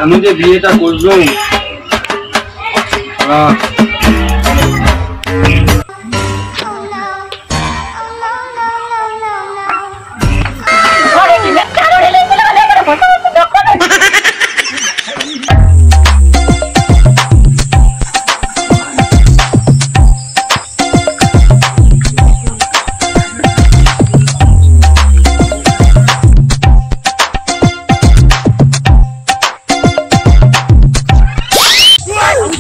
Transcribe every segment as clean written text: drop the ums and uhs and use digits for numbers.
আমি যে বিয়েটা করবো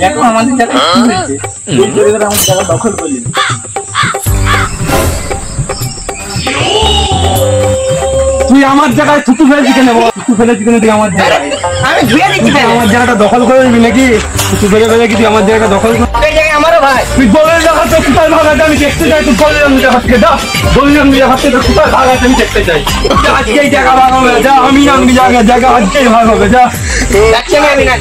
দেখো আমাদের জায়গায় কি হয়েছে, আমার জায়গা দখল করলি। তুই আমার জায়গায় থুতু ফেলেছি কেন? থুতু ফেলেছি কেন তুই আমার জায়গায়? আমি ধুয়ে দিচ্ছি, আমার জায়গাটা দখল করে নিবি নাকি? থুতু ফেলে ফেলে কি তুই আমার জায়গাটা দখল করে? আমারও ভাই, তুই বলে দেখাতে কোথায় ভাগাতে আমি দেখতে চাই। তুই বলে দেখাতে যা, বললাম দেখাতে কোথায় ভাগাতে আমি দেখতে চাই। আজকে এই জায়গা ভাগ হবে, যা আমি জায়গা আজকেই ভাগ হবে, যা। আমি না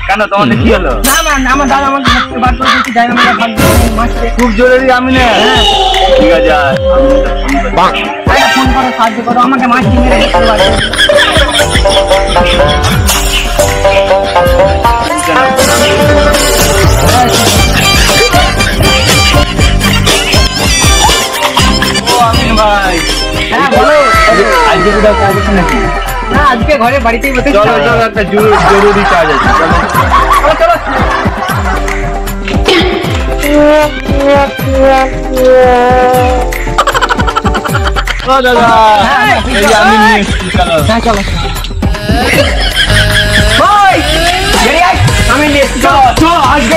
কেন তোমাদের কি হলো? না না আমার দাদা আমাকে বার করে দিয়েছে, জায়গা মেলা ভাগ মারতে খুব জরুরি। আমি না ঠিক আছে ফোন করে সাহায্য করো আমাকে, মাছ কিনে দিতে পারবে। ভাই হ্যাঁ বলো, আজকে কোথাও কাজ আছে নাকি? না আজকে ঘরে বাড়িতেই বসে। চলো চলো একটা জরুরি কাজ আছে, চলো চলো। দাদা আমি নিয়ে এসছি, চলো চলো আমি নিয়ে এসছি, চলো আজকে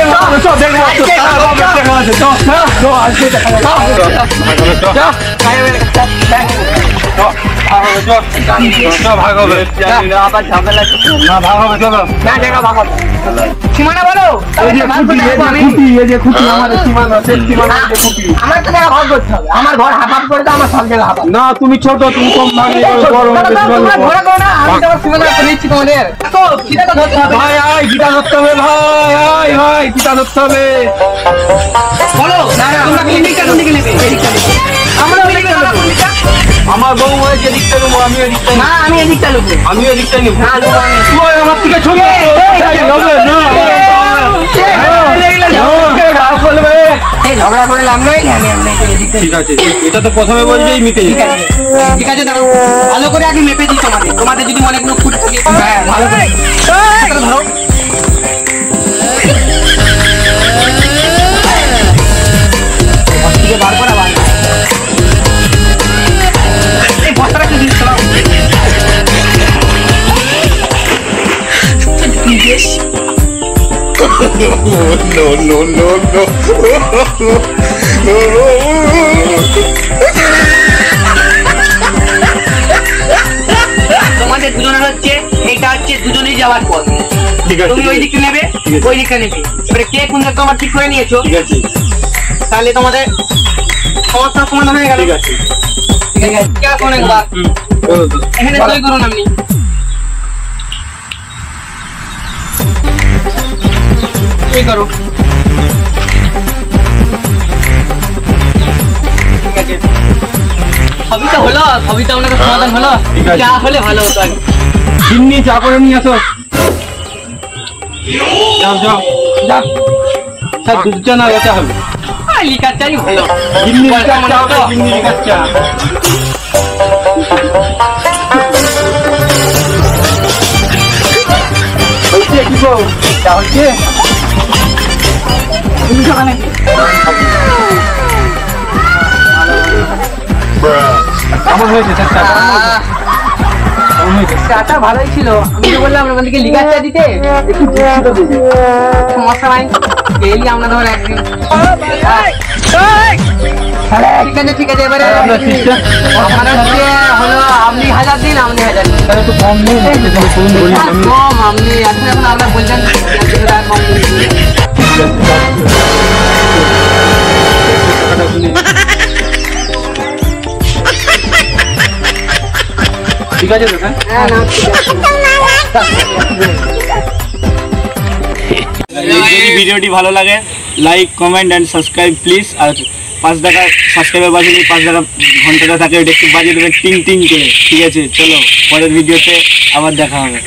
ভাগ হবে। আবার ঝামেলা না, ভাগ হবে, চলো না জায়গা ভাগ হবে। সীমানা বলো, আমার তো জায়গা ভাগ করতে হবে। আমার ঘর হাফ করে দাও, আমার সব জায়গা হাফ। না তুমি ছোট, তুমি কম ভাগে সীমানা করে দিচ্ছি তোমাদের। ভাই আয় গীতা ধরতে হবে, ভাই ভাই গীতা ধরতে হবে। বলো আমার বউ হয়েছে এদিকটা নেবো, আমি এদিকটা না, আমি এদিকটা নেবো, আমি এদিকটা নেবো। আমার থেকে ছবি ঝগড়া করে লাভ নয়। ঠিক আছে, এটা তো প্রথমে বলছেই মিটে। ঠিক আছে দাঁড়াও, ভালো করে আগে মেপে দিই তোমাদের। তোমাদের যদি অনেক লোক ফুটে থাকে, হ্যাঁ ভালো করে ধরো। বার করা বার এই বস্তাটা কি দিচ্ছ? তোমাদের দুজনের হচ্ছে এইটা হচ্ছে দুজনেই যাওয়ার পথ। তুমি ওই দিকটা নেবে, ওই দিকটা নেবে। এবারে কে কোন দিকটা আমার ঠিক করে নিয়েছো, ঠিক আছে? তাহলে তোমাদের সমস্যার সমাধান হয়ে গেল। ঠিক আছে ঠিক আছে, কে কোনে গেল? এখানে তৈরি করুন আপনি। এই করো, ঠিক আছে। সবই তো হলো, সবই তো আপনাদের সমাধান হলো। চা হলে ভালো হতো। চিনি চা করে নিয়ে আসো। যাও যাও যাও, স্যার দুধ চা না চা হবে? লিকার চাই ভালো, চিনি চা মনে হতো, চিনি লিকার চা। হচ্ছে কি গো, চা হচ্ছে? তুমি খাবে নাকি? কেমন হয়েছে চাটা? চাটা ভালোই ছিল। আমি তো বললাম আমাদেরকে লিকার চা দিতে, সমস্যা নাই, ডেইলি আমরা ধর একদিন। ঠিক আছে ঠিক আছে, এবারে হলো আপনি 1000 দিন, আপনি 1000 দিন। একটু কম নেই, কম আপনি এখন এখন আপনার বলছেন কম দিন। ঠিক আছে তো? হ্যাঁ না ঠিক আছে। যদি ভিডিওটি ভালো লাগে like comment and subscribe please. আর 5 টাকা সাবস্ক্রাইবার বাজিয়ে 5 টাকা ঘন্টাটা থাকে, ওইটা একটু বাজিয়ে দেবেন টিং টিং করে। ঠিক আছে, চলো পরের ভিডিওতে আবার দেখা হবে।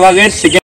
ভাগের সেকেন্ড